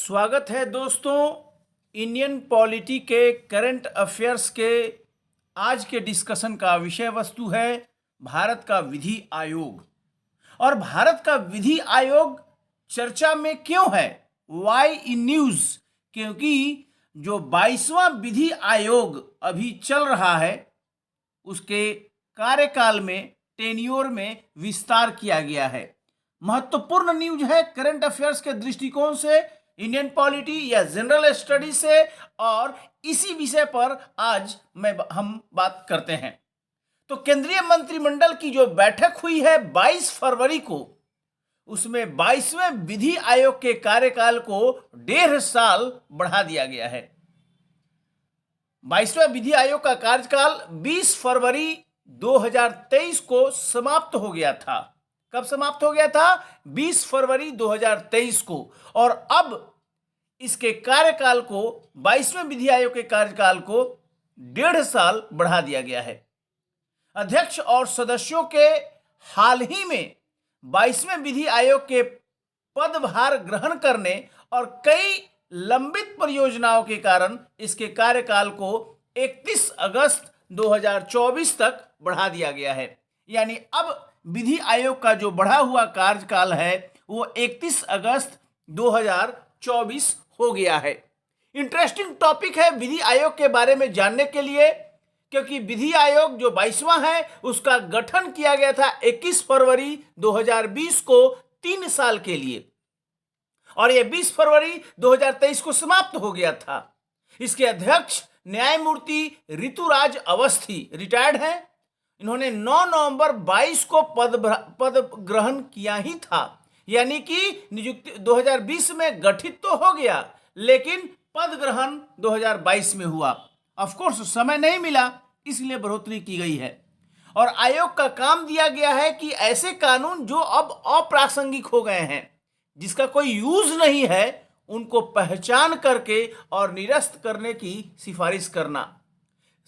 स्वागत है दोस्तों। इंडियन पॉलिटी के करंट अफेयर्स के आज के डिस्कशन का विषय वस्तु है भारत का विधि आयोग। और भारत का विधि आयोग चर्चा में क्यों है, वाई इन न्यूज? क्योंकि जो 22वां विधि आयोग अभी चल रहा है उसके कार्यकाल में, टेन्योर में विस्तार किया गया है। महत्वपूर्ण न्यूज है करंट अफेयर्स के दृष्टिकोण से, इंडियन पॉलिटी या जनरल स्टडी से, और इसी विषय पर आज हम बात करते हैं। तो केंद्रीय मंत्रिमंडल की जो बैठक हुई है 22 फरवरी को, उसमें 22वें विधि आयोग के कार्यकाल को 1.5 साल बढ़ा दिया गया है। 22वें विधि आयोग का कार्यकाल 20 फरवरी 2023 को समाप्त हो गया था। कब समाप्त हो गया था? 20 फरवरी 2023 को। और अब इसके कार्यकाल को, 22वें विधि आयोग के कार्यकाल को 1.5 साल बढ़ा दिया गया है। अध्यक्ष और सदस्यों के हाल ही में 22वें विधि आयोग के पदभार ग्रहण करने और कई लंबित परियोजनाओं के कारण इसके कार्यकाल को 31 अगस्त 2024 तक बढ़ा दिया गया है। यानी अब विधि आयोग का जो बढ़ा हुआ कार्यकाल है वो 31 अगस्त 2024 हो गया है। इंटरेस्टिंग टॉपिक है विधि आयोग के बारे में जानने के लिए, क्योंकि विधि आयोग जो 22वां है उसका गठन किया गया था 21 फरवरी 2020 को 3 साल के लिए, और यह 20 फरवरी 2023 को समाप्त हो गया था। इसके अध्यक्ष न्यायमूर्ति ऋतुराज अवस्थी रिटायर्ड हैं। इन्होंने 9 नवंबर 22 को पद ग्रहण किया ही था, यानी कि नियुक्ति 2020 में गठित तो हो गया लेकिन पद ग्रहण 2022 में हुआ। ऑफ कोर्स समय नहीं मिला, इसलिए बढ़ोतरी की गई है। और आयोग का काम दिया गया है कि ऐसे कानून जो अब अप्रासंगिक हो गए हैं, जिसका कोई यूज नहीं है, उनको पहचान करके और निरस्त करने की सिफारिश करना।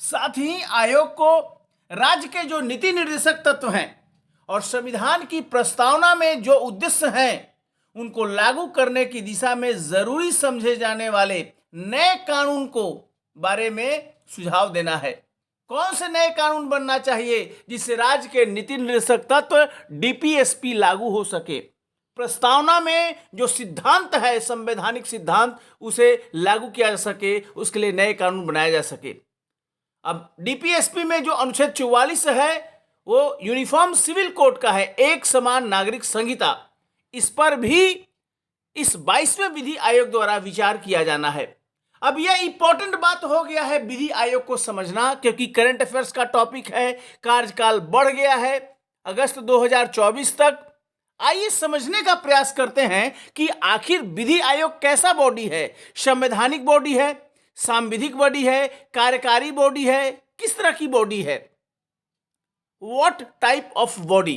साथ ही आयोग को राज्य के जो नीति निर्देशक तत्व हैं और संविधान की प्रस्तावना में जो उद्देश्य हैं उनको लागू करने की दिशा में जरूरी समझे जाने वाले नए कानून को बारे में सुझाव देना है। कौन से नए कानून बनना चाहिए जिससे राज्य के नीति निर्देशक तत्व डीपीएसपी लागू हो सके। प्रस्तावना में जो सिद्धांत है, संवैधानिक सिद्धांत, उसे लागू किया जा सके, उसके लिए नए कानून बनाया जा सके। अब डीपीएसपी में जो अनुच्छेद 44 है वो यूनिफॉर्म सिविल कोड का है, एक समान नागरिक संहिता। इस पर भी इस 22वें विधि आयोग द्वारा विचार किया जाना है। अब यह इंपॉर्टेंट बात हो गया है विधि आयोग को समझना, क्योंकि करंट अफेयर्स का टॉपिक है। कार्यकाल बढ़ गया है अगस्त 2024 तक। आइए समझने का प्रयास करते हैं कि आखिर विधि आयोग कैसा बॉडी है। संवैधानिक बॉडी है, सांविधिक बॉडी है, कार्यकारी बॉडी है, किस तरह की बॉडी है, व्हाट टाइप ऑफ बॉडी।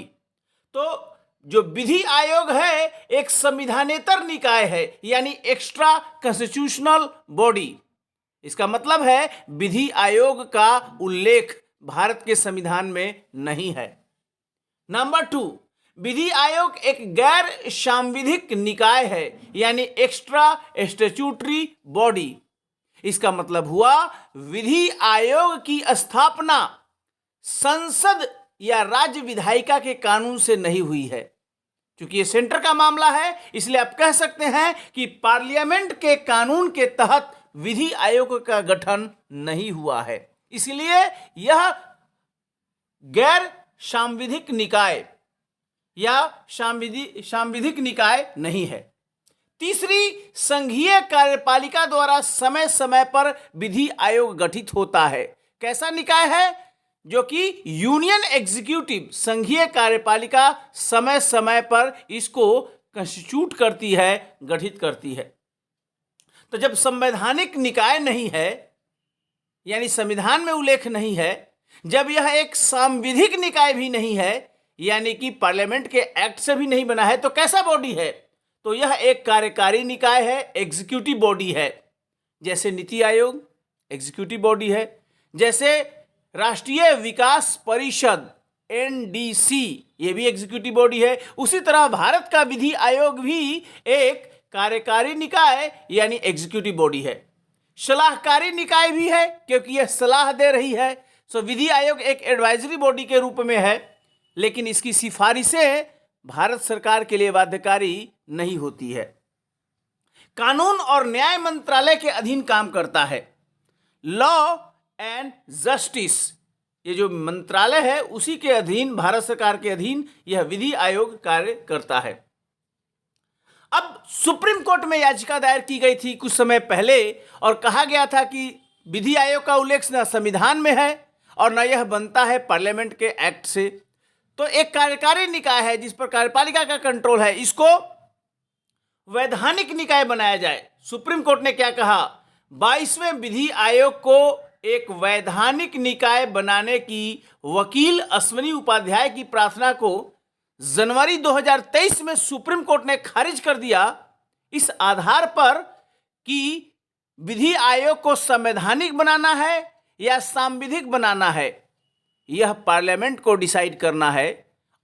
तो जो विधि आयोग है एक संविधानेतर निकाय है, यानी एक्स्ट्रा कॉन्स्टिट्यूशनल बॉडी। इसका मतलब है विधि आयोग का उल्लेख भारत के संविधान में नहीं है। नंबर 2, विधि आयोग एक गैर सांविधिक निकाय है, यानी एक्स्ट्रा स्टैट्यूटरी बॉडी। इसका मतलब हुआ विधि आयोग की स्थापना संसद या राज्य विधायिका के कानून से नहीं हुई है। क्योंकि ये सेंटर का मामला है, इसलिए आप कह सकते हैं कि पार्लियामेंट के कानून के तहत विधि आयोग का गठन नहीं हुआ है। इसलिए यह गैर सांविधिक निकाय या सांविधिक निकाय नहीं है। तीसरी, संघीय कार्यपालिका द्वारा समय समय पर विधि आयोग गठित होता है। कैसा निकाय है? जो कि यूनियन एग्जीक्यूटिव, संघीय कार्यपालिका समय समय पर इसको कंस्टिट्यूट करती है, गठित करती है। तो जब संवैधानिक निकाय नहीं है, यानी संविधान में उल्लेख नहीं है, जब यह एक सांविधिक निकाय भी नहीं है, यानी कि पार्लियामेंट के एक्ट से भी नहीं बना है, तो कैसा बॉडी है? तो यह एक कार्यकारी निकाय है, एग्जीक्यूटिव बॉडी है। जैसे नीति आयोग एग्जीक्यूटिव बॉडी है, जैसे राष्ट्रीय विकास परिषद एनडीसी, ये भी एग्जीक्यूटिव बॉडी है। उसी तरह भारत का विधि आयोग भी एक कार्यकारी निकाय यानी एग्जीक्यूटिव बॉडी है, सलाहकारी निकाय भी है क्योंकि यह सलाह दे रही है। सो विधि आयोग एक एडवाइजरी बॉडी के रूप में है, लेकिन इसकी सिफारिशें भारत सरकार के लिए बाध्यकारी नहीं होती है। कानून और न्याय मंत्रालय के अधीन काम करता है। लॉ एंड जस्टिस, ये जो मंत्रालय है उसी के अधीन, भारत सरकार के अधीन यह विधि आयोग कार्य करता है। अब सुप्रीम कोर्ट में याचिका दायर की गई थी कुछ समय पहले और कहा गया था कि विधि आयोग का उल्लेख न संविधान में है और न यह बनता है पार्लियामेंट के एक्ट से। तो एक कार्यकारी निकाय है जिस पर कार्यपालिका का कंट्रोल है, इसको वैधानिक निकाय बनाया जाए। सुप्रीम कोर्ट ने क्या कहा, 22वें विधि आयोग को एक वैधानिक निकाय बनाने की वकील अश्विनी उपाध्याय की प्रार्थना को जनवरी 2023 में सुप्रीम कोर्ट ने खारिज कर दिया, इस आधार पर कि विधि आयोग को संवैधानिक बनाना है या सांविधिक बनाना है, यह पार्लियामेंट को डिसाइड करना है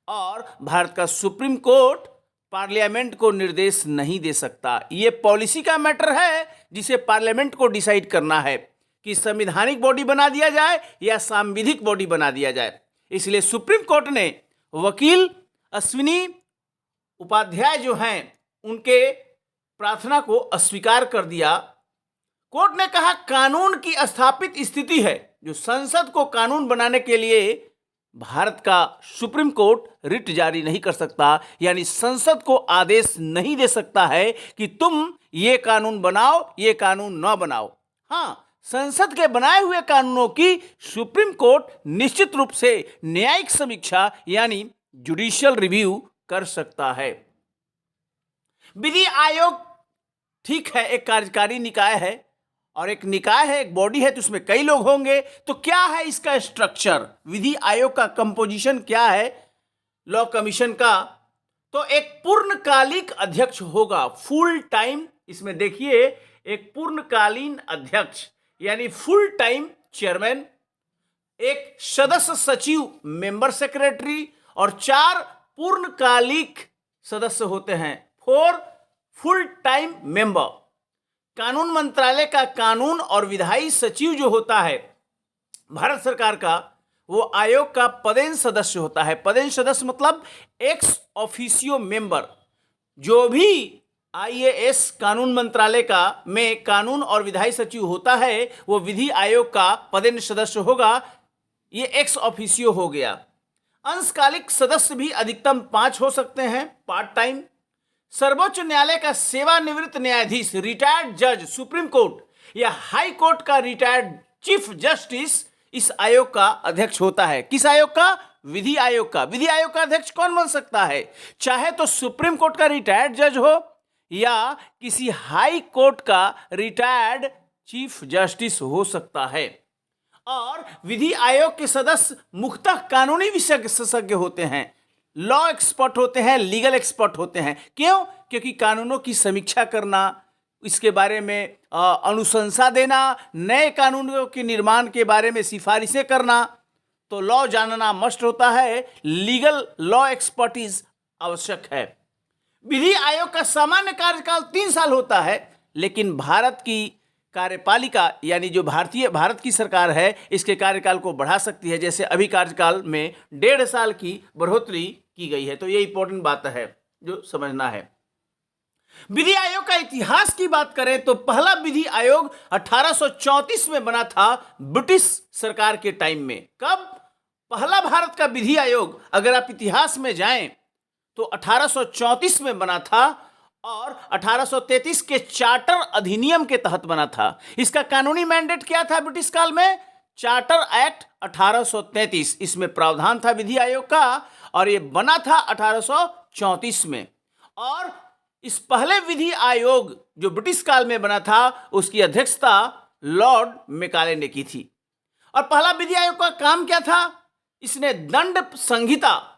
और भारत का सुप्रीम कोर्ट पार्लियामेंट को निर्देश नहीं दे सकता। यह पॉलिसी का मैटर है जिसे पार्लियामेंट को डिसाइड करना है कि संवैधानिक बॉडी बना दिया जाए या सांविधिक बॉडी बना दिया जाए। इसलिए सुप्रीम कोर्ट ने वकील अश्विनी उपाध्याय जो हैं उनके प्रार्थना को अस्वीकार कर दिया। कोर्ट ने कहा कानून की स्थापित स्थिति है जो संसद को कानून बनाने के लिए भारत का सुप्रीम कोर्ट रिट जारी नहीं कर सकता, यानी संसद को आदेश नहीं दे सकता है कि तुम ये कानून बनाओ, ये कानून न बनाओ। हाँ, संसद के बनाए हुए कानूनों की सुप्रीम कोर्ट निश्चित रूप से न्यायिक समीक्षा यानी जुडिशियल रिव्यू कर सकता है। विधि आयोग ठीक है, एक कार्यकारी निकाय है और एक निकाय है, एक बॉडी है, तो उसमें कई लोग होंगे। तो क्या है इसका स्ट्रक्चर, विधि आयोग का कंपोजिशन क्या है लॉ कमीशन का? तो एक पूर्णकालिक अध्यक्ष होगा, फुल टाइम। इसमें देखिए एक पूर्णकालीन अध्यक्ष यानी फुल टाइम चेयरमैन, एक सदस्य सचिव मेंबर सेक्रेटरी और 4 पूर्णकालिक सदस्य होते हैं, 4 फुल टाइम मेंबर। कानून मंत्रालय का कानून और विधायी सचिव जो होता है भारत सरकार का, वो आयोग का पदेन सदस्य होता है। पदेन सदस्य मतलब एक्स ऑफिशियो मेंबर। जो भी आईएएस कानून मंत्रालय का में कानून और विधायी सचिव होता है वो विधि आयोग का पदेन सदस्य होगा, ये एक्स ऑफिशियो हो गया। अंशकालिक सदस्य भी अधिकतम 5 हो सकते हैं, पार्ट टाइम। सर्वोच्च न्यायालय का सेवानिवृत्त न्यायाधीश, रिटायर्ड जज, सुप्रीम कोर्ट या हाई कोर्ट का रिटायर्ड चीफ जस्टिस इस आयोग का अध्यक्ष होता है। किस आयोग का? विधि आयोग का। विधि आयोग का अध्यक्ष कौन बन सकता है? चाहे तो सुप्रीम कोर्ट का रिटायर्ड जज हो या किसी हाई कोर्ट का रिटायर्ड चीफ जस्टिस हो सकता है। और विधि आयोग के सदस्य मुख्यतः कानूनी विशेषज्ञ होते हैं, लॉ एक्सपर्ट होते हैं, लीगल एक्सपर्ट होते हैं। क्यों? क्योंकि कानूनों की समीक्षा करना, इसके बारे में अनुशंसा देना, नए कानूनों के निर्माण के बारे में सिफारिशें करना, तो लॉ जानना मस्ट होता है, लीगल लॉ एक्सपर्टीज आवश्यक है। विधि आयोग का सामान्य कार्यकाल 3 साल होता है, लेकिन भारत की कार्यपालिका यानी जो भारत की सरकार है इसके कार्यकाल को बढ़ा सकती है। जैसे अभी कार्यकाल में 1.5 साल की बढ़ोतरी की गई है। तो ये इंपॉर्टेंट बात है जो समझना है। विधि आयोग का इतिहास की बात करें तो पहला विधि आयोग 1834 में बना था, ब्रिटिश सरकार के टाइम में। कब? पहला भारत का विधि आयोग अगर आप इतिहास में जाएं तो 1834 में बना था और 1833 के चार्टर अधिनियम के तहत बना था। इसका कानूनी मैंडेट क्या था ब्रिटिश काल में? चार्टर एक्ट 1833, इसमें प्रावधान था विधि आयोग का और ये बना था 1834 में। और इस पहले विधि आयोग जो ब्रिटिश काल में बना था उसकी अध्यक्षता लॉर्ड मैकाले ने की थी। और पहला विधि आयोग का काम क्या था? इसने दंड संहिता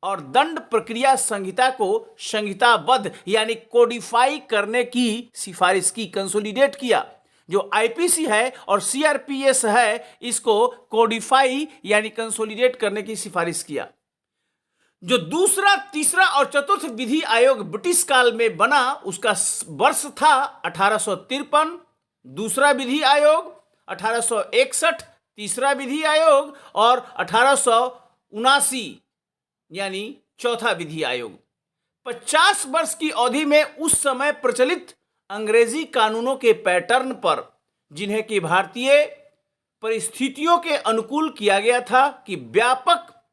और दंड प्रक्रिया संहिता को संहिताबद्ध यानी कोडिफाई करने की सिफारिश की, कंसोलिडेट किया। जो आईपीसी है और सीआरपीएस है इसको कोडिफाई यानी कंसोलिडेट करने की सिफारिश किया। जो दूसरा, तीसरा और चतुर्थ विधि आयोग ब्रिटिश काल में बना आपका वर्ष था 1853, दूसरा विधि आयोग 1861, तीसरा विधि आयोग और 1879 यानी चौथा विधि आयोग। 50 वर्ष की अवधि में उस समय प्रचलित अंग्रेजी कानूनों के पैटर्न पर, जिन्हें कि भारतीय परिस्थितियों के अनुकूल किया गया था, कि व्यापक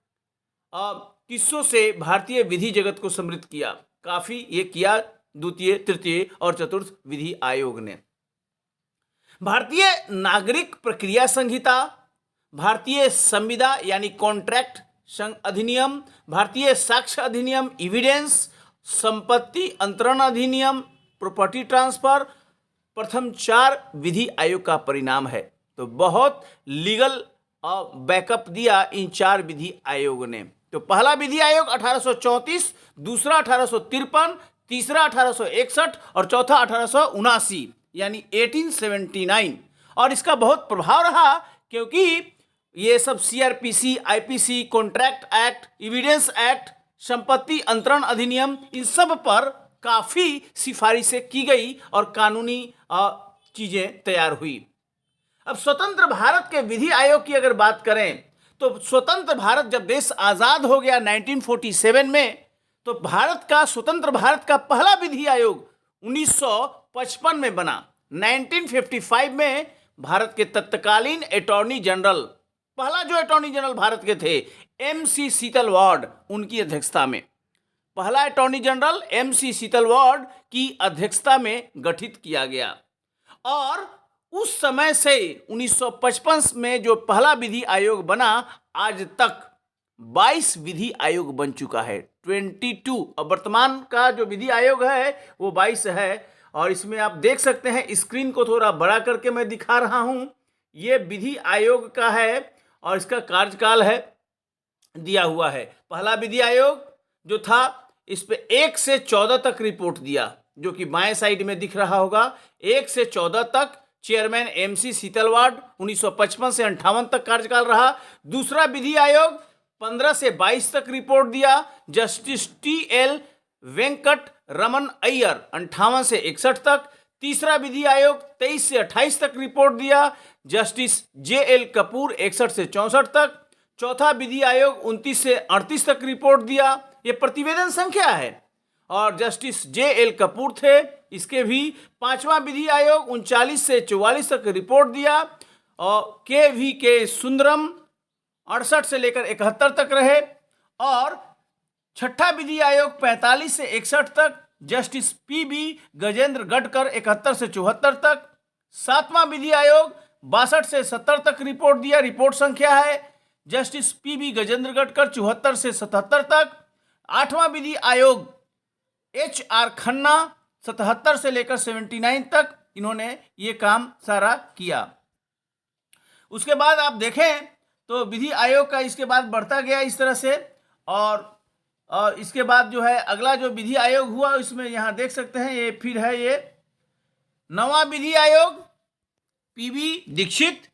किस्सों से भारतीय विधि जगत को समृद्ध किया। काफी ये किया द्वितीय, तृतीय और चतुर्थ विधि आयोग ने। भारतीय नागरिक प्रक्रिया संहिता, भारतीय संविदा यानी कॉन्ट्रैक्ट अधिनियम, भारतीय साक्ष्य अधिनियम एविडेंस, संपत्ति अंतरण अधिनियम, प्रॉपर्टी ट्रांसफर, प्रथम 4 विधि आयोग का परिणाम है। तो बहुत लीगल बैकअप दिया इन 4 विधि आयोग ने। तो पहला विधि आयोग 1834, दूसरा 1853, तीसरा 1861 और चौथा 1879 यानी 1879। और इसका बहुत प्रभाव रहा, क्योंकि ये सब CrPC, IPC, contract act, evidence act, संपत्ति अंतरण अधिनियम, इन सब पर काफी सिफारिशें की गई और कानूनी चीजें तैयार हुई। अब स्वतंत्र भारत के विधि आयोग की अगर बात करें, तो स्वतंत्र भारत जब देश आजाद हो गया 1947 में, तो स्वतंत्र भारत का पहला विधि आयोग 1955 में बना। 1955 में भारत के तत्कालीन अटॉर्नी जनरल, पहला जो अटॉर्नी जनरल भारत के थे, MC सीतलवाड़, उनकी अध्यक्षता में, पहला अटॉर्नी जनरल MC सीतलवाड़ की अध्यक्षता में गठित किया गया। और उस समय से 1955 में जो पहला विधि आयोग बना, आज तक 22 विधि आयोग बन चुका है, 22। और वर्तमान का जो विधि आयोग है वो 22 है। और इसमें आप देख सकते हैं, स्क्रीन को थोड़ा बड़ा करके मैं दिखा रहा हूं, ये विधि आयोग का है और इसका कार्यकाल है दिया हुआ है। पहला विधि आयोग जो था, इस पे 1 से 14 तक रिपोर्ट दिया, जो कि बाएं साइड में दिख रहा होगा। 1 से 14 तक चेयरमैन MC सीतलवाड़, 1955 से 58 तक कार्यकाल रहा। दूसरा विधि आयोग 15 से 22 तक रिपोर्ट दिया। जस्टिस TL वेंकट रमन अय्यर 58 से 61 तक। तीसरा विधि आयोग 23 से 28 तक रिपोर्ट दिया। जस्टिस JL कपूर 61 से 64 तक। चौथा विधि आयोग 29 से 38 तक रिपोर्ट दिया। ये प्रतिवेदन संख्या है। और जस्टिस JL कपूर थे, इसके भी। पांचवा विधि आयोग 39 से 44 तक रिपोर्ट दिया। और KVK सुंदरम 68 से लेकर 71 तक रहे। और छठा विधि आयोग 45 से 61 तक। जस्टिस PB गजेंद्र गढ़कर 71 से 74 तक। सातवां विधि आयोग 62 से 70 तक रिपोर्ट दिया, रिपोर्ट संख्या है। जस्टिस PB गजेंद्र गढ़कर 74 से 77 तक। आठवां विधि आयोग HR खन्ना 77 से लेकर 79 तक, इन्होंने ये काम सारा किया। उसके बाद आप देखें तो विधि आयोग का इसके बाद बढ़ता गया इस तरह से। और इसके बाद जो है अगला जो विधि आयोग हुआ, इसमें यहाँ देख सकते हैं, ये फिर है ये 9वां विधि आयोग PB दीक्षित।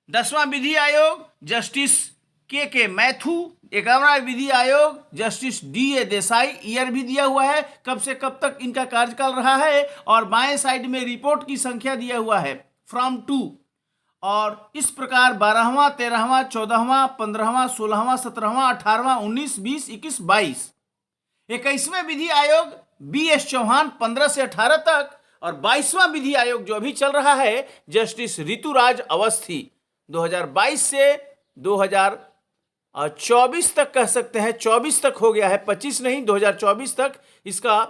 10वां विधि आयोग जस्टिस KK मैथू। 11वां विधि आयोग जस्टिस DA देसाई। ईयर भी दिया हुआ है, कब से कब तक इनका कार्यकाल रहा है। और बाएं साइड में रिपोर्ट की संख्या दिया हुआ है, फ्रॉम टू। और इस प्रकार 12वां, 13वां, 14वां, 15वां, 16वां, 17वां, 18वां, 19, 20, 21, 22। 21वें विधि आयोग BS चौहान 15 से 18 तक। और 22वां विधि आयोग जो अभी चल रहा है, जस्टिस ऋतुराज अवस्थी 2022 से 2024 तक कह सकते हैं, 24 तक हो गया है, 25 नहीं, 2024 तक इसका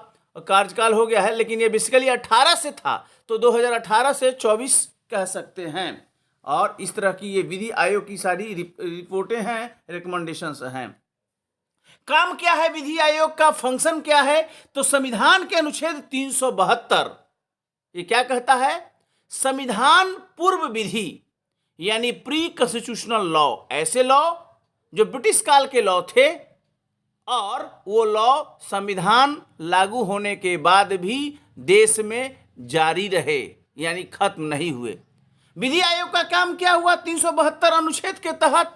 कार्यकाल हो गया है। लेकिन ये बेसिकली 18 से था, तो 2018 से 24 कह सकते हैं। और इस तरह की ये विधि आयोग की सारी रिपोर्टें हैं, रिकमेंडेशंस हैं। काम क्या है विधि आयोग का, फंक्शन क्या है? तो संविधान के अनुच्छेद 372 ये क्या कहता है? संविधान पूर्व विधि यानी प्री कॉन्स्टिट्यूशनल लॉ, ऐसे लॉ जो ब्रिटिश काल के लॉ थे और वो लॉ संविधान लागू होने के बाद भी देश में जारी रहे, यानी खत्म नहीं हुए। विधि आयोग का काम क्या हुआ 372 अनुच्छेद के तहत?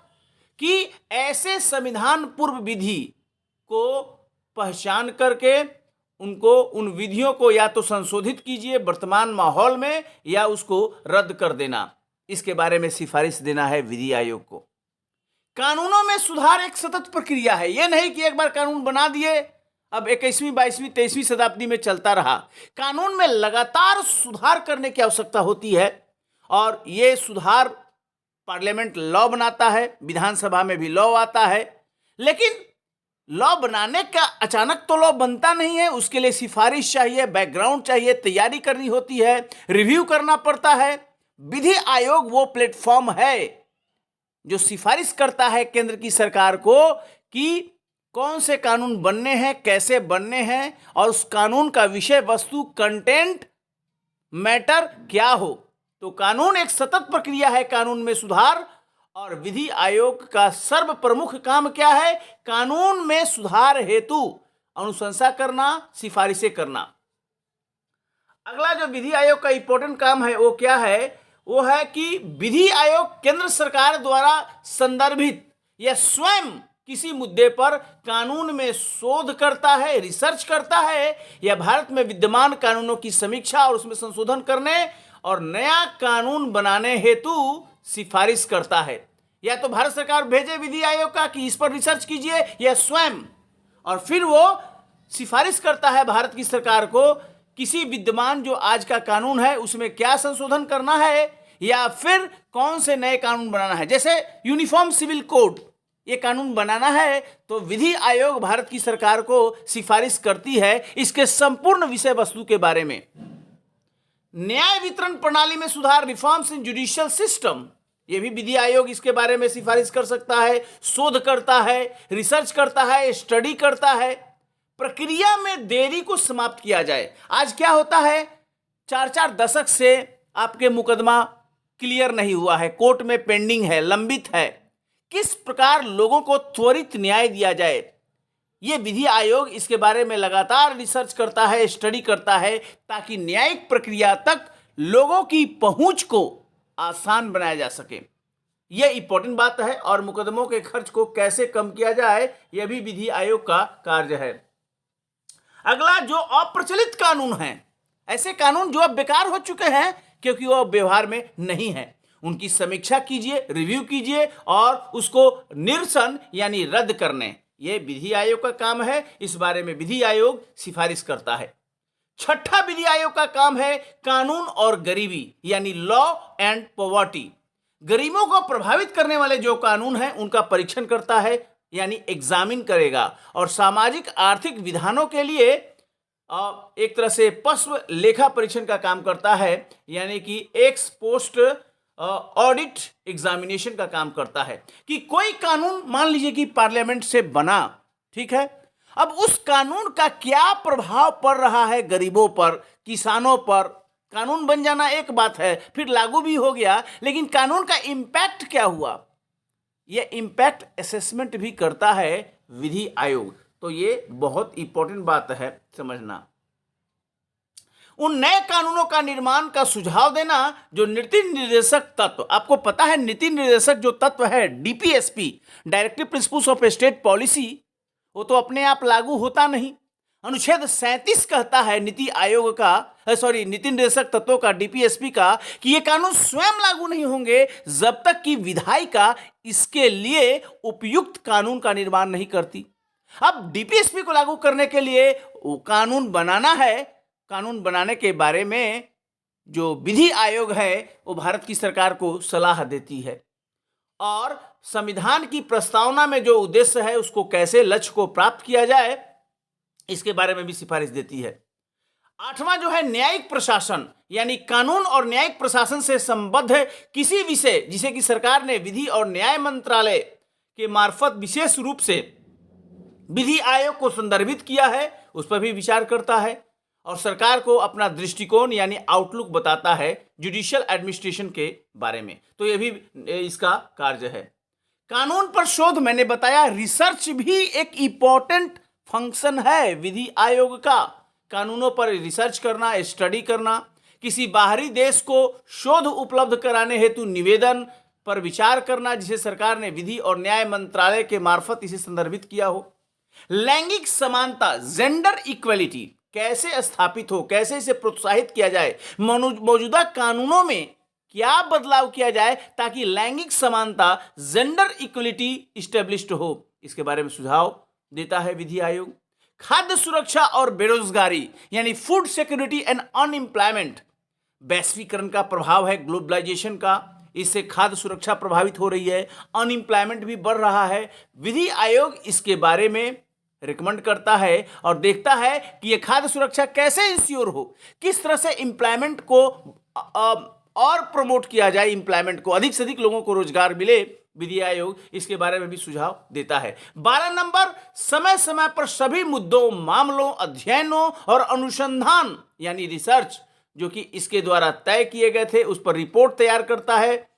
कि ऐसे संविधान पूर्व विधि को पहचान करके उनको उन विधियों को या तो संशोधित कीजिए वर्तमान माहौल में या उसको रद्द कर देना, इसके बारे में सिफारिश देना है विधि आयोग को। कानूनों में सुधार एक सतत प्रक्रिया है, यह नहीं कि एक बार कानून बना दिए अब 21वीं 22वीं 23वीं शताब्दी में चलता रहा। कानून में लगातार सुधार करने की आवश्यकता होती है और ये सुधार पार्लियामेंट लॉ बनाता है, विधानसभा में भी लॉ आता है, लेकिन लॉ बनाने का अचानक तो लॉ बनता नहीं है, उसके लिए सिफारिश चाहिए, बैकग्राउंड चाहिए, तैयारी करनी होती है, रिव्यू करना पड़ता है। विधि आयोग वो प्लेटफॉर्म है जो सिफारिश करता है केंद्र की सरकार को कि कौन से कानून बनने हैं, कैसे बनने हैं और उस कानून का विषय वस्तु कंटेंट मैटर क्या हो। तो कानून एक सतत प्रक्रिया है, कानून में सुधार, और विधि आयोग का सर्व प्रमुख काम क्या है? कानून में सुधार हेतु अनुशंसा करना, सिफारिशें करना। अगला जो विधि आयोग का इंपॉर्टेंट काम है वो क्या है? वो है कि विधि आयोग केंद्र सरकार द्वारा संदर्भित या स्वयं किसी मुद्दे पर कानून में शोध करता है, रिसर्च करता है, या भारत में विद्यमान कानूनों की समीक्षा और उसमें संशोधन करने और नया कानून बनाने हेतु सिफारिश करता है। या तो भारत सरकार भेजे विधि आयोग का कि इस पर रिसर्च कीजिए, या स्वयं, और फिर वो सिफारिश करता है भारत की सरकार को किसी विद्यमान जो आज का कानून है उसमें क्या संशोधन करना है या फिर कौन से नए कानून बनाना है। जैसे यूनिफॉर्म सिविल कोड ये कानून बनाना है तो विधि आयोग भारत की सरकार को सिफारिश करती है इसके संपूर्ण विषय वस्तु के बारे में। न्याय वितरण प्रणाली में सुधार, रिफॉर्म्स इन जुडिशियल सिस्टम, ये भी विधि आयोग इसके बारे में सिफारिश कर सकता है, शोध करता है, रिसर्च करता है, स्टडी करता है। प्रक्रिया में देरी को समाप्त किया जाए। आज क्या होता है, 4-4 दशक से आपके मुकदमा क्लियर नहीं हुआ है, कोर्ट में पेंडिंग है, लंबित है। किस प्रकार लोगों को त्वरित न्याय दिया जाए, ये विधि आयोग इसके बारे में लगातार रिसर्च करता है, स्टडी करता है, ताकि न्यायिक प्रक्रिया तक लोगों की पहुंच को आसान बनाया जा सके। यह इंपॉर्टेंट बात है। और मुकदमों के खर्च को कैसे कम किया जाए, यह भी विधि आयोग का कार्य है। अगला जो अप्रचलित कानून हैं, ऐसे कानून जो अब बेकार हो चुके हैं क्योंकि वो अब व्यवहार में नहीं है, उनकी समीक्षा कीजिए, रिव्यू कीजिए और उसको निरसन यानी रद्द करने, ये विधि आयोग का काम है। इस बारे में विधि आयोग सिफारिश करता है। छठा विधि आयोग का काम है कानून और गरीबी यानी लॉ एंड पॉवर्टी। गरीबों को प्रभावित करने वाले जो कानून हैं उनका परीक्षण करता है यानी एग्जामिन करेगा, और सामाजिक आर्थिक विधानों के लिए एक तरह से पश्व लेखा परीक्षण का काम करता है, यानी कि एक्स पोस्ट ऑडिट एग्जामिनेशन का काम करता है कि कोई कानून मान लीजिए कि पार्लियामेंट से बना, ठीक है, अब उस कानून का क्या प्रभाव पड़ रहा है गरीबों पर, किसानों पर। कानून बन जाना एक बात है, फिर लागू भी हो गया, लेकिन कानून का इम्पैक्ट क्या हुआ, यह इम्पैक्ट असेसमेंट भी करता है विधि आयोग। तो ये बहुत इंपॉर्टेंट बात है समझना। उन नए कानूनों का निर्माण का सुझाव देना जो नीति निर्देशक तत्व, आपको पता है नीति निर्देशक जो तत्व है DPSP, directive principles of state policy, वो तो अपने आप लागू होता नहीं। अनुच्छेद 37 कहता है नीति आयोग का नीति निर्देशक तत्वों का, डीपीएसपी का, कि ये कानून स्वयं लागू नहीं होंगे जब तक कि विधायिका इसके लिए उपयुक्त कानून का निर्माण नहीं करती। अब डीपीएसपी को लागू करने के लिए कानून बनाना है। कानून बनाने के बारे में जो विधि आयोग है वो भारत की सरकार को सलाह देती है, और संविधान की प्रस्तावना में जो उद्देश्य है उसको कैसे लक्ष्य को प्राप्त किया जाए इसके बारे में भी सिफारिश देती है। 8वां जो है न्यायिक प्रशासन, यानी कानून और न्यायिक प्रशासन से संबद्ध किसी विषय जिसे कि सरकार ने विधि और न्याय मंत्रालय के मार्फत विशेष रूप से विधि आयोग को संदर्भित किया है, उस पर भी विचार करता है और सरकार को अपना दृष्टिकोण यानी आउटलुक बताता है जुडिशियल एडमिनिस्ट्रेशन के बारे में। तो यह भी इसका कार्य है। कानून पर शोध, मैंने बताया, रिसर्च भी एक इंपॉर्टेंट फंक्शन है विधि आयोग का। कानूनों पर रिसर्च करना, स्टडी करना, किसी बाहरी देश को शोध उपलब्ध कराने हेतु निवेदन पर विचार करना जिसे सरकार ने विधि और न्याय मंत्रालय के मार्फत इसे संदर्भित किया हो। लैंगिक समानता, जेंडर इक्वलिटी कैसे स्थापित हो, कैसे इसे प्रोत्साहित किया जाए, मौजूदा कानूनों में क्या बदलाव किया जाए ताकि लैंगिक समानता, जेंडर इक्वलिटी इस्टेब्लिश्ड हो, इसके बारे में सुझाव देता है विधि आयोग। खाद्य सुरक्षा और बेरोजगारी यानी फूड सिक्योरिटी एंड अनएम्प्लॉयमेंट, वैश्वीकरण का प्रभाव है, ग्लोबलाइजेशन का, इससे खाद्य सुरक्षा प्रभावित हो रही है, अनएम्प्लॉयमेंट भी बढ़ रहा है। विधि आयोग इसके बारे में रिकमेंड करता है और देखता है कि यह खाद्य सुरक्षा कैसे इंश्योर हो, किस तरह से एम्प्लॉयमेंट को और प्रमोट किया जाए, एम्प्लॉयमेंट को, अधिक से अधिक लोगों को रोजगार मिले। विधि आयोग इसके बारे में भी सुझाव देता है। 12 नंबर, समय समय पर सभी मुद्दों, मामलों, अध्ययनों और अनुसंधान यानी रिसर्च जो कि इसके द्वारा तय किए गए थे उस पर रिपोर्ट तैयार करता है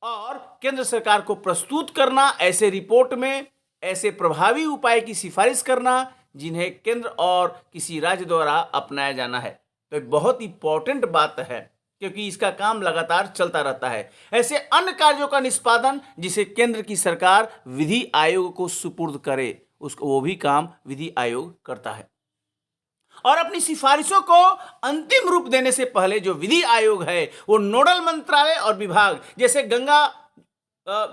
और केंद्र सरकार को प्रस्तुत करना, ऐसे रिपोर्ट में ऐसे प्रभावी उपाय की सिफारिश करना जिन्हें केंद्र और किसी राज्य द्वारा अपनाया जाना है। तो एक बहुत इंपॉर्टेंट बात है क्योंकि इसका काम लगातार चलता रहता है। ऐसे अन्य कार्यों का निष्पादन जिसे केंद्र की सरकार विधि आयोग को सुपुर्द करे, उसको वो भी काम विधि आयोग करता है। और अपनी सिफारिशों को अंतिम रूप देने से पहले जो विधि आयोग है वो नोडल मंत्रालय और विभाग,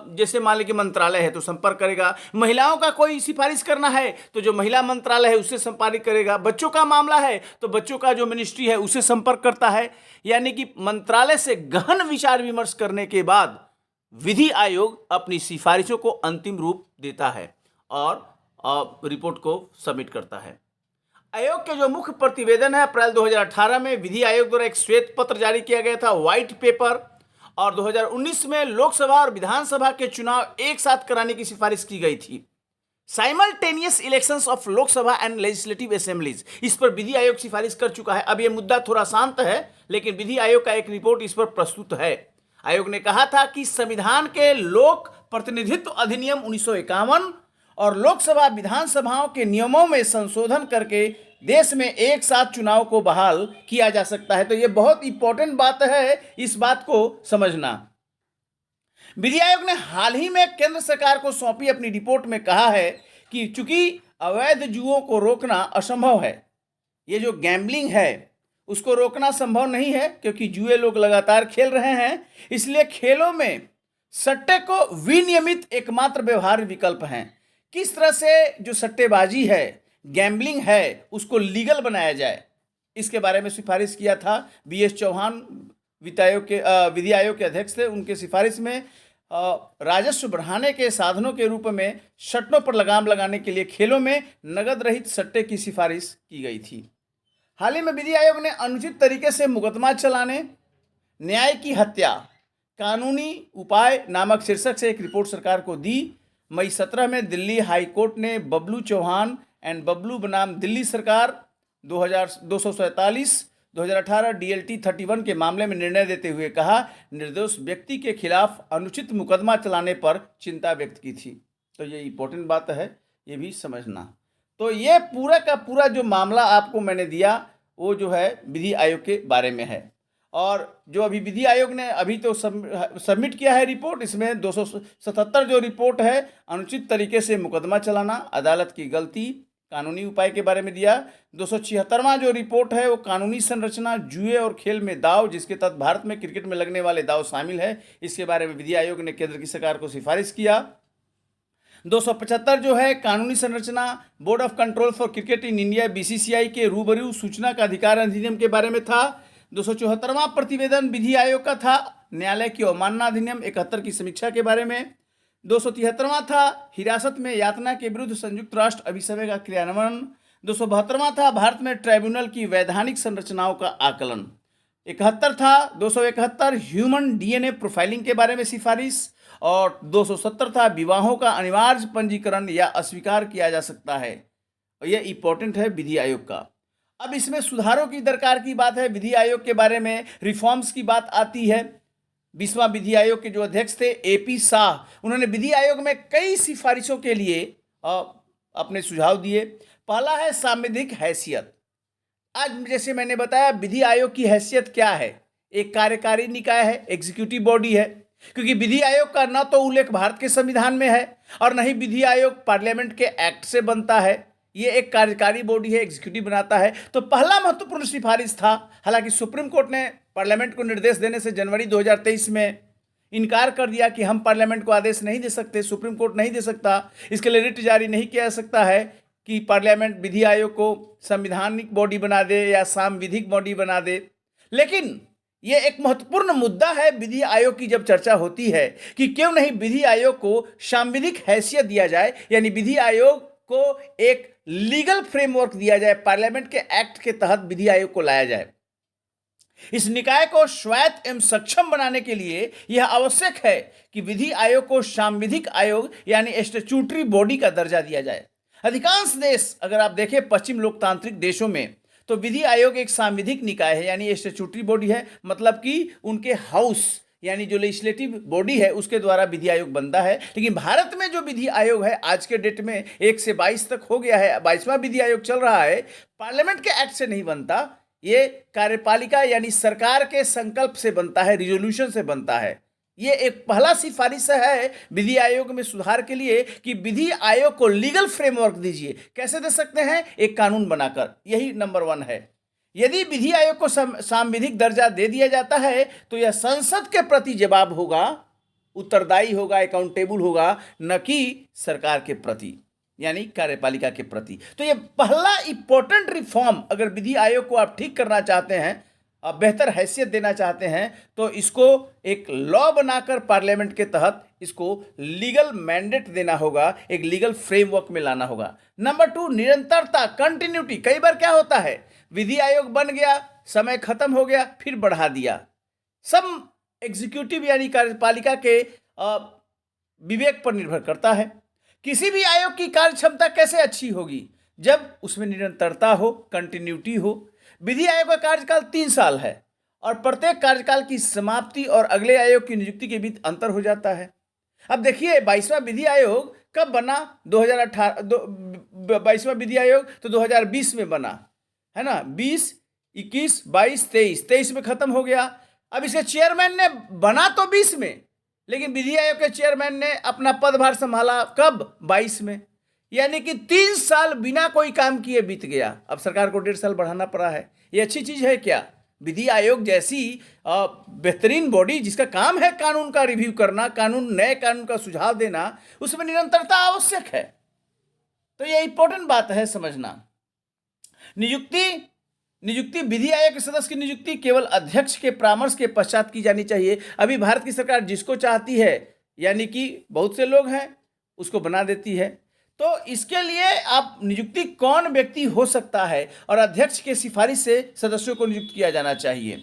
जैसे मान लीजिए मंत्रालय है तो संपर्क करेगा, महिलाओं का कोई सिफारिश करना है तो जो महिला मंत्रालय है उससे संपर्क करेगा, बच्चों का मामला है तो बच्चों का जो मिनिस्ट्री है उससे संपर्क करता है। यानी कि मंत्रालय से गहन विचार विमर्श करने के बाद विधि आयोग अपनी सिफारिशों को अंतिम रूप देता है और रिपोर्ट को सबमिट करता है। आयोग के जो मुख्य प्रतिवेदन है, अप्रैल 2018 में विधि आयोग द्वारा एक श्वेत पत्र जारी किया गया था, व्हाइट पेपर, और 2019 में लोकसभा और विधानसभा के चुनाव एक साथ कराने की सिफारिश की गई थी। Simultaneous elections of Lok Sabha and legislative assemblies, इस पर विधि आयोग सिफारिश कर चुका है। अब यह मुद्दा थोड़ा शांत है लेकिन विधि आयोग का एक रिपोर्ट इस पर प्रस्तुत है। आयोग ने कहा था कि संविधान के लोक प्रतिनिधित्व अधिनियम 1951 और लोकसभा विधानसभाओं के नियमों में संशोधन करके देश में एक साथ चुनाव को बहाल किया जा सकता है। तो यह बहुत इंपॉर्टेंट बात है, इस बात को समझना। विधि आयोग ने हाल ही में केंद्र सरकार को सौंपी अपनी रिपोर्ट में कहा है कि चूंकि अवैध जुओं को रोकना असंभव है, ये जो गैम्बलिंग है उसको रोकना संभव नहीं है क्योंकि जुए लोग लगातार खेल रहे हैं, इसलिए खेलों में सट्टे को विनियमित एकमात्र व्यवहार्य विकल्प हैं। किस तरह से जो सट्टेबाजी है, गैम्बलिंग है, उसको लीगल बनाया जाए, इसके बारे में सिफारिश किया था। BS चौहान विधि आयोग के अध्यक्ष थे, उनके सिफारिश में राजस्व बढ़ाने के साधनों के रूप में सट्टों पर लगाम लगाने के लिए खेलों में नगद रहित सट्टे की सिफारिश की गई थी। हाल ही में विधि आयोग ने अनुचित तरीके से मुकदमा चलाने, न्याय की हत्या, कानूनी उपाय नामक शीर्षक से एक रिपोर्ट सरकार को दी। मई 17 में दिल्ली हाई कोर्ट ने बबलू चौहान एंड बबलू बनाम दिल्ली सरकार 2018 DLT 31 के मामले में निर्णय देते हुए कहा, निर्दोष व्यक्ति के खिलाफ अनुचित मुकदमा चलाने पर चिंता व्यक्त की थी। तो ये इंपॉर्टेंट बात है, ये भी समझना। तो ये पूरा का पूरा जो मामला आपको मैंने दिया वो जो है विधि आयोग के बारे में है। और जो अभी विधि आयोग ने अभी तो सबमिट किया है रिपोर्ट, इसमें 277 जो रिपोर्ट है अनुचित तरीके से मुकदमा चलाना, अदालत की गलती, कानूनी उपाय के बारे में दिया। 276वां जो रिपोर्ट है वो कानूनी संरचना, जुए और खेल में दाव, जिसके तहत भारत में क्रिकेट में लगने वाले दाव शामिल है, इसके बारे में विधि आयोग ने केंद्र की सरकार को सिफारिश किया। 275 जो है कानूनी संरचना, board of control for cricket in India BCCI के रूबरू सूचना का अधिकार अधिनियम के बारे में था। 274वां प्रतिवेदन विधि आयोग का था, न्यायालय की अवमानना अधिनियम 71 की समीक्षा के बारे में। 273वां था हिरासत में यातना के विरुद्ध संयुक्त राष्ट्र अभिसमय का क्रियान्वयन। 272वां था भारत में ट्राइब्यूनल की वैधानिक संरचनाओं का आकलन। 71 था 271 ह्यूमन DNA प्रोफाइलिंग के बारे में सिफारिश। और 270 था विवाहों का अनिवार्य पंजीकरण या अस्वीकार किया जा सकता है। और यह इंपॉर्टेंट है विधि आयोग का। अब इसमें सुधारों की दरकार की बात है, विधि आयोग के बारे में रिफॉर्म्स की बात आती है। 20वां विधि आयोग के जो अध्यक्ष थे AP शाह, उन्होंने विधि आयोग में कई सिफारिशों के लिए अपने सुझाव दिए। पहला है सांविधिक हैसियत। आज जैसे मैंने बताया विधि आयोग की हैसियत क्या है, एक कार्यकारी निकाय है, एग्जीक्यूटिव बॉडी है, क्योंकि विधि आयोग का न तो उल्लेख भारत के संविधान में है और न ही विधि आयोग पार्लियामेंट के एक्ट से बनता है। ये एक कार्यकारी बॉडी है, एग्जीक्यूटिव बनाता है। तो पहला महत्वपूर्ण सिफारिश था। हालांकि सुप्रीम कोर्ट ने पार्लियामेंट को निर्देश देने से जनवरी 2023 में इनकार कर दिया कि हम पार्लियामेंट को आदेश नहीं दे सकते, सुप्रीम कोर्ट नहीं दे सकता, इसके लिए रिट जारी नहीं किया जा सकता है कि पार्लियामेंट विधि आयोग को संवैधानिक बॉडी बना दे या सांविधिक बॉडी बना दे। लेकिन ये एक महत्वपूर्ण मुद्दा है विधि आयोग की जब चर्चा होती है कि क्यों नहीं विधि आयोग को सांविधिक हैसियत दिया जाए, यानी विधि आयोग को एक लीगल फ्रेमवर्क दिया जाए, पार्लियामेंट के एक्ट के तहत विधि आयोग को लाया जाए। इस निकाय को स्वायत्त एवं सक्षम बनाने के लिए यह आवश्यक है कि विधि आयोग को सांविधिक आयोग यानी स्टैट्यूटरी बॉडी का दर्जा दिया जाए। अधिकांश देश अगर आप देखें पश्चिम लोकतांत्रिक देशों में, तो विधि आयोग एक सांविधिक निकाय है यानी स्टैट्यूटरी बॉडी है, मतलब कि उनके हाउस यानी जो लेजिस्लेटिव बॉडी है उसके द्वारा विधि आयोग बनता है। लेकिन भारत में जो विधि आयोग है आज के डेट में 1 से 22 तक हो गया है, 22वां विधि आयोग चल रहा है, पार्लियामेंट के एक्ट से नहीं बनता, ये कार्यपालिका यानी सरकार के संकल्प से बनता है, रिजोल्यूशन से बनता है। ये एक पहला सिफारिश है विधि आयोग में सुधार के लिए कि विधि आयोग को लीगल फ्रेमवर्क दीजिए। कैसे दे सकते हैं? एक कानून बनाकर, यही नंबर 1 है। यदि विधि आयोग को सांविधिक दर्जा दे दिया जाता है तो यह संसद के प्रति जवाब होगा, उत्तरदायी होगा, अकाउंटेबल होगा, न कि सरकार के प्रति यानी कार्यपालिका के प्रति। तो यह पहला इंपॉर्टेंट रिफॉर्म, अगर विधि आयोग को आप ठीक करना चाहते हैं, बेहतर हैसियत देना चाहते हैं, तो इसको एक लॉ बनाकर पार्लियामेंट के तहत इसको लीगल मैंडेट देना होगा, एक लीगल फ्रेमवर्क में लाना होगा। नंबर 2, निरंतरता, कंटिन्यूटी। कई बार क्या होता है, विधि आयोग बन गया, समय खत्म हो गया, फिर बढ़ा दिया। सब एग्जीक्यूटिव यानी कार्यपालिका के विवेक पर निर्भर करता है। किसी भी आयोग की कार्य क्षमता कैसे अच्छी होगी? जब उसमें निरंतरता हो, कंटिन्यूटी हो। विधि आयोग का कार्यकाल 3 साल है और प्रत्येक कार्यकाल की समाप्ति और अगले आयोग की नियुक्ति के बीच अंतर हो जाता है। अब देखिए 22वां विधि आयोग कब बना? 22वां विधि आयोग तो 2020 में बना है ना, 20, 21, 22, 23 में खत्म हो गया। अब इसके चेयरमैन ने बना तो 20 में, लेकिन विधि आयोग के चेयरमैन ने अपना पदभार संभाला कब? 22 में। यानी कि 3 साल बिना कोई काम किए बीत गया। अब सरकार को 1.5 साल बढ़ाना पड़ा है। ये अच्छी चीज है क्या? विधि आयोग जैसी बेहतरीन बॉडी जिसका काम है कानून का रिव्यू करना, नए कानून का सुझाव देना, उसमें निरंतरता आवश्यक है। तो ये इंपॉर्टेंट बात है समझना। नियुक्ति विधि आयोग के सदस्य की नियुक्ति केवल अध्यक्ष के परामर्श के पश्चात की जानी चाहिए। अभी भारत की सरकार जिसको चाहती है, यानी कि बहुत से लोग हैं, उसको बना देती है। तो इसके लिए आप नियुक्ति कौन व्यक्ति हो सकता है और अध्यक्ष के सिफारिश से सदस्यों को नियुक्त किया जाना चाहिए,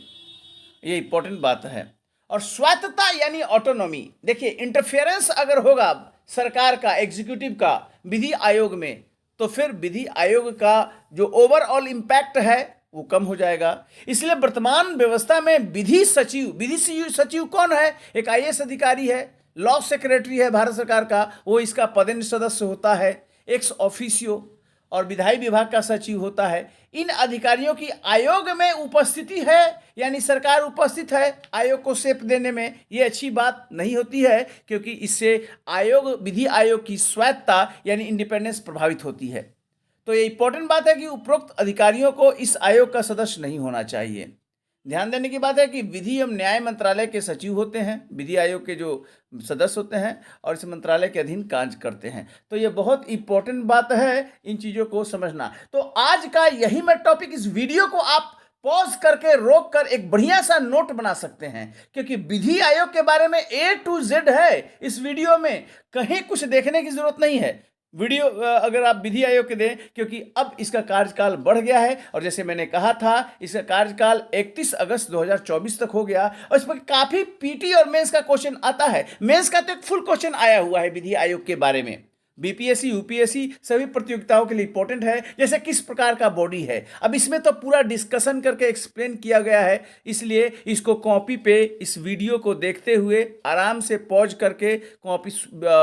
ये इंपॉर्टेंट बात है। और स्वायत्तता यानी ऑटोनॉमी। देखिए इंटरफेरेंस अगर होगा सरकार का, एग्जीक्यूटिव का विधि आयोग में, तो फिर विधि आयोग का जो ओवरऑल इम्पैक्ट है वो कम हो जाएगा। इसलिए वर्तमान व्यवस्था में विधि सचिव कौन है? एक IAS अधिकारी है, लॉ सेक्रेटरी है भारत सरकार का, वो इसका पदेन सदस्य होता है, एक्स ऑफिशियो, और विधायी विभाग का सचिव होता है। इन अधिकारियों की आयोग में उपस्थिति है, यानी सरकार उपस्थित है आयोग को शेप देने में, ये अच्छी बात नहीं होती है, क्योंकि इससे विधि आयोग की स्वायत्तता यानी इंडिपेंडेंस प्रभावित होती है। तो ये इंपॉर्टेंट बात है कि उपरोक्त अधिकारियों को इस आयोग का सदस्य नहीं होना चाहिए। ध्यान देने की बात है कि विधि एवं न्याय मंत्रालय के सचिव होते हैं, विधि आयोग के जो सदस्य होते हैं, और इस मंत्रालय के अधीन कार्य करते हैं। तो ये बहुत इंपॉर्टेंट बात है इन चीज़ों को समझना। तो आज का यही मैं टॉपिक, इस वीडियो को आप पॉज करके रोक कर एक बढ़िया सा नोट बना सकते हैं, क्योंकि विधि आयोग के बारे में A to Z है इस वीडियो में, कहीं कुछ देखने की जरूरत नहीं है। वीडियो अगर आप विधि आयोग के दें, क्योंकि अब इसका कार्यकाल बढ़ गया है, और जैसे मैंने कहा था इसका कार्यकाल 31 अगस्त 2024 तक हो गया, और इस पर काफ़ी पीटी और मेंस का क्वेश्चन आता है। मेंस का तो एक फुल क्वेश्चन आया हुआ है विधि आयोग के बारे में। BPSC, UPSC सभी प्रतियोगिताओं के लिए इंपॉर्टेंट है, जैसे किस प्रकार का बॉडी है। अब इसमें तो पूरा डिस्कशन करके एक्सप्लेन किया गया है, इसलिए इसको कॉपी पे इस वीडियो को देखते हुए आराम से पॉज करके कॉपी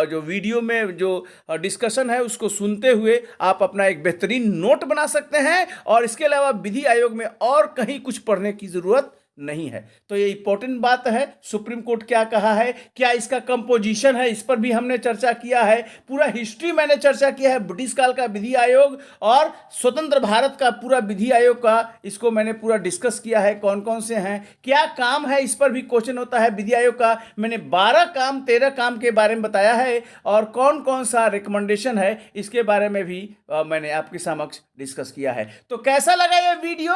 जो वीडियो में जो डिस्कशन है उसको सुनते हुए आप अपना एक बेहतरीन नोट बना सकते हैं। और इसके अलावा विधि आयोग में और कहीं कुछ पढ़ने की ज़रूरत नहीं है। तो ये इंपॉर्टेंट बात है, सुप्रीम कोर्ट क्या कहा है, क्या इसका कंपोजिशन है, इस पर भी हमने चर्चा किया है। पूरा हिस्ट्री मैंने चर्चा किया है, ब्रिटिश काल का विधि आयोग और स्वतंत्र भारत का पूरा विधि आयोग का, इसको मैंने पूरा डिस्कस किया है, कौन कौन से हैं, क्या काम है, इस पर भी क्वेश्चन होता है विधि आयोग का। मैंने 12 काम 13 काम के बारे में बताया है, और कौन कौन सा रिकमेंडेशन है इसके बारे में भी मैंने आपके समक्ष डिस्कस किया है। तो कैसा लगा ये वीडियो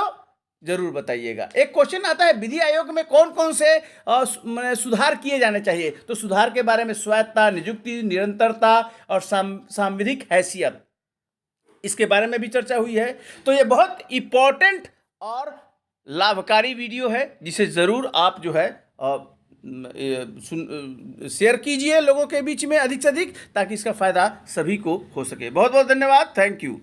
जरूर बताइएगा। एक क्वेश्चन आता है विधि आयोग में कौन कौन से सुधार किए जाने चाहिए, तो सुधार के बारे में स्वायत्तता, नियुक्ति, निरंतरता और सांविधिक हैसियत, इसके बारे में भी चर्चा हुई है। तो ये बहुत इंपॉर्टेंट और लाभकारी वीडियो है, जिसे जरूर आप जो है शेयर कीजिए लोगों के बीच में अधिक से अधिक, ताकि इसका फायदा सभी को हो सके। बहुत बहुत धन्यवाद, थैंक यू।